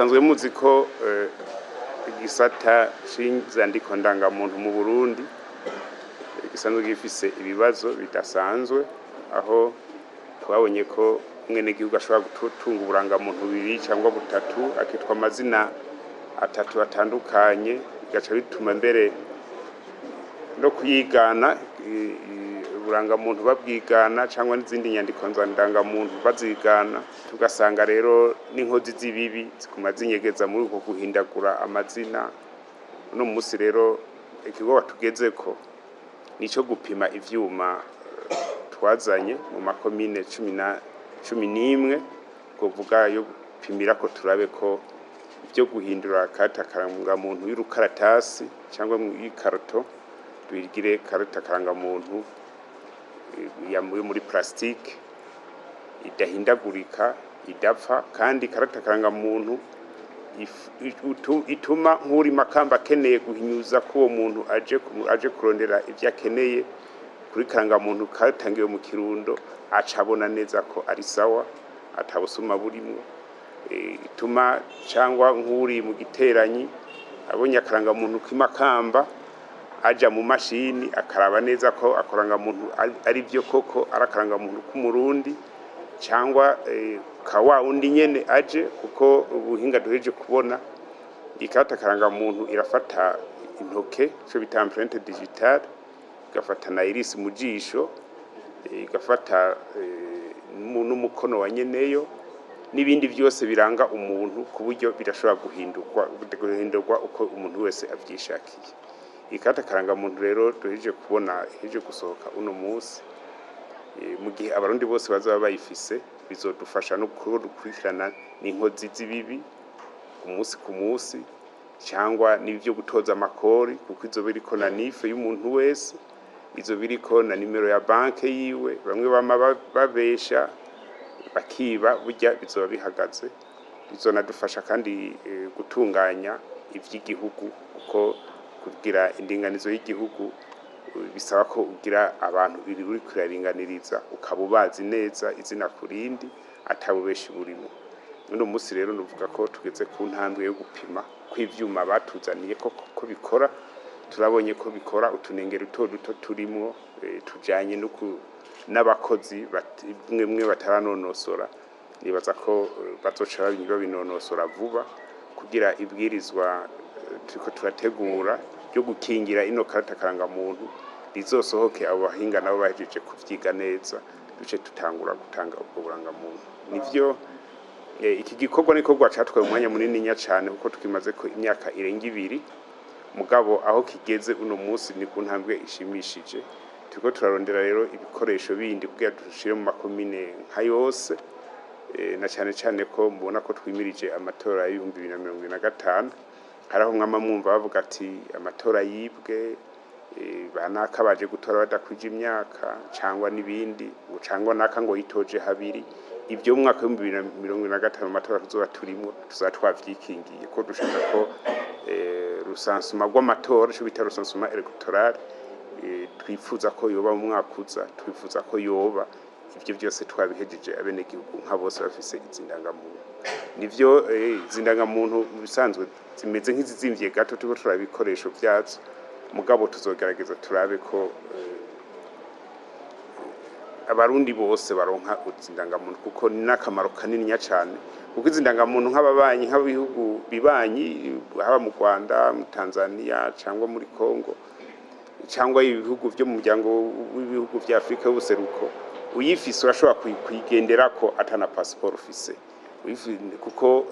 musanzwe muzi ko igisata c'inzandiko ndangamuntu mu Burundi gisanzwe gifise ibibazo bidasanzwe, aho twabonye ko umwenegihugu ashobora gutunga uburangamuntu bubiri cyangwa butatu, akitwa amazina atatu atandukanye, bigaca bituma mbere no kuyigana uburangamuntu babwigana cyangwa n'izindi nyandiko ndangamuntu bazigana. Tugasanga rero n'inkozi z'ibibi zikuma zinyegeza muri uko guhindagura amazina. Uno munsi rero ikigo batugezeko nico gupima ivyuma twazanye mu makomine 11 kuvuga yo gupimira ko turabe ko byo guhindura karangamuntu y'urukaratasi cyangwa mu Ikarata twigire karangamuntu ya muri plastique idahindagurika, idapfa, kandi karangamuntu ituma nk'uri makamba akeneye guhinyuza ko uwo muntu aje kurondera ivyo akeneye kuri karangamuntu katangiwe mu Kirundo, acabona neza ko ari sawa, atabusuma burimwo. Ituma cyangwa nk'uri mu Giteranyi abonye karangamuntu k'imakamba aja mu mashini akaraba neza ko akarangamuntu ari byo koko arakarangamuntu k'umurundi, cyangwa kawa undi nyene aje, kuko ubuhinga duheje kubona ikarata karangamuntu irafata intoke, cyo bita empreinte digitale, igafata na iris mu jisho, igafata n'umukono wa nyeneyo n'ibindi byose biranga umuntu, ku buryo birashobora guhindurwa uko umuntu wese avyishakiye. Ikarata karangamuntu rero duheje kubona heje gusohoka uno munsi, mu gihe abarundi bose bazaba bayifise bizodufasha no gukurikirana n'inkozi z'ibibi umunsi ku munsi, cyangwa n'ibyo gutoza amakori, kuko izo biriko na nife y'umuntu wese, izo biriko na nimero ya banke yiwe. Bamwe bama babesha bakiba, burya bizoba bihagaze. Bizonadufasha kandi gutunganya ivy'igihugu, kuko kugira indinganizo y'igihugu bisaba ko ugira abantu uri kuraringaniriza, ukabubazi neza izina kurindi atabubeshi burimo. Uno munsi rero nuvuga ko tugeze ku ntambwe yo gupima kw'ivyuma batuzaniye ko bikora. Turabonye ko bikora, utunengero duto turimo tujanye n'abakozi bamwe bataranonosora. Nibaza ko bazoca babinonosora vuba, kugira ibwirizwa turiko turategura byo gukingira ino karata karangamuntu rizosohoke, abo bahinga nabo bahejeje kuvyiga neza, duce tutangura gutanga ubwo burangamuntu. Nivyo iki gikorwa nikorwa catwaye umwanya munini nya cyane, kuko tukimaze ko imyaka irenga 2, mugabo aho kigeze uno munsi ni ku ntambwe ishimishije. Turiko turarondera rero ibikoresho bindi kugira dushire mu makomine nka yose, na cyane ko mubona ko twimirije amatora ya 2025. Haraho mwama mwumva bavuga ati amatora yibwe, banaka baje gutora badakwije imyaka, cyangwa nibindi, cyangwa naka ngo yitoje habiri. Ibyo mu mwaka wa 2025 amatora tuzoba turimo tuzatwavyikingiye, ko dushaka ko rusansuma rw'amatora, cyo bita rusansuma electoral, twifuza ko yoba mu mwaka uza, twifuza ko yoba ibyo byose twabihejeje abenegihugu nka bose bafise izindangamuntu. Nivyo izindangamuntu bisanzwe zimeze nk'izizimvye gato, turiko turabikoresho byazo, mugabo tuzogerageza turabe ko abarundi bose baronka izindangamuntu, kuko ni nakamaro kanini nya cyane. Kuko izindangamuntu nk'ababanyi, nk'abihugu bibanyi, haba mu Rwanda, mu Tanzania, cyangwa muri Kongo, cyangwa ibihugu byo mu muryango w'ibihugu bya Afrika y'ubuseruko, uyifise urashobora kuyigendera ko atana passport ufise, kuko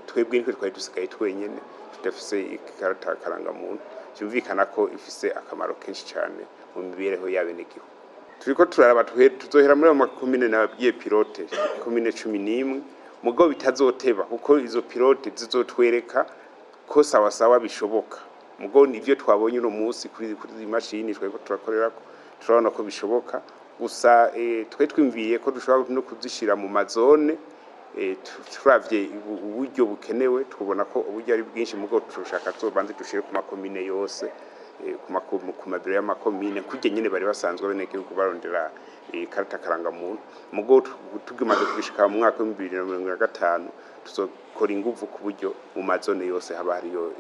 twebwe niko twari dusigaye twenyene tudafise ikarata karangamuntu. Cyumvikana ko ifise akamaro kenshi cyane mu mibereho y'abenegihugu. Turiko turaraba tuzohera muri amakomine nababwiye pilote, komine 11, mugabo bitazoteba, kuko izo pilote zizotwereka ko sawa bishoboka. Mugabo nivyo twabonye uno munsi kuri imashini tweko turakorerako, turabona ko bishoboka. Gusa twe twimviye ko dushobora no kuzishira mu mazone turavye uburyo bukenewe tubona ko uburyo ari bwinshi mugo tushaka tubanze dushire ku makomine yose ku mabiro y'amakomine kujye nyene bari basanzwe bene gihugu barondera ikarata karangamuntu mugo tugimaze kubishika mu mwaka wa 2025 tuzokora inguvu ku buryo mu mazone yose haba hariyo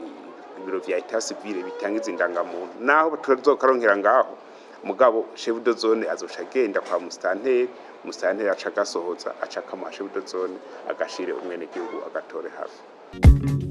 ibiro vya etat civile bitanga izindangamuntu naho tuzokaronkera ngaho mugabo chef de zone azoca agenda kwa mustanteri aca gasohoza aca kama chef de zone agashire umwene gihugu agatore hafi.